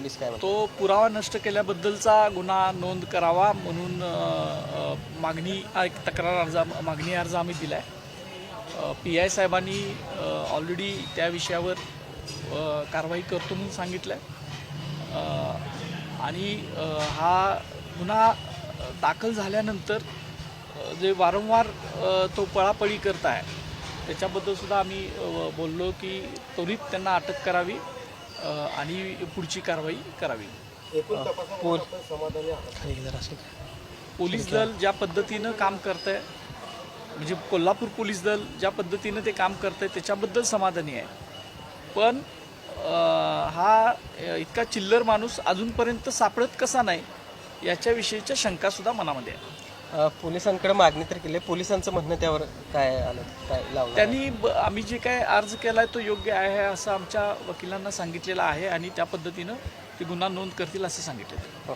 Police काय म्हणतात? तो पुरावा नष्ट केल्याबद्दलचा गुन्हा नोंद करावा म्हणून मागणी अर्ज आम्ही दिला आहे. PI साहेबांनी ऑलरेडी त्या विषयावर कारवाई करतो म्हणून सांगितलं आहे. आणि हा गुन्हा दाखल झाल्यानंतर जे वारंवार तो पळापळी करत आहे त्याच्याबद्दल सुद्धा आम्ही बोललो की त्वरित त्यांना अटक करावी आणि पुढची कारवाई करावी. पोलीस दल ज्या पद्धतीनं काम करत आहे म्हणजे कोल्हापूर पोलीस दल ज्या पद्धतीनं ते काम करत आहे त्याच्याबद्दल समाधानी आहे. पण हा इतका चिल्लर माणूस अजूनपर्यंत सापडत कसा नाही याच्याविषयीच्या शंकासुद्धा मनामध्ये आहे. पोलिसांकडे मागणी तर केली, पोलिसांचं म्हणणं त्यावर काय आलं, काय लावलं? त्यांनी आम्ही जे काय अर्ज केला आहे तो योग्य आहे असं आमच्या वकिलांना सांगितलेलं आहे आणि त्या पद्धतीनं ते गुन्हा नोंद करतील असं सांगितलं.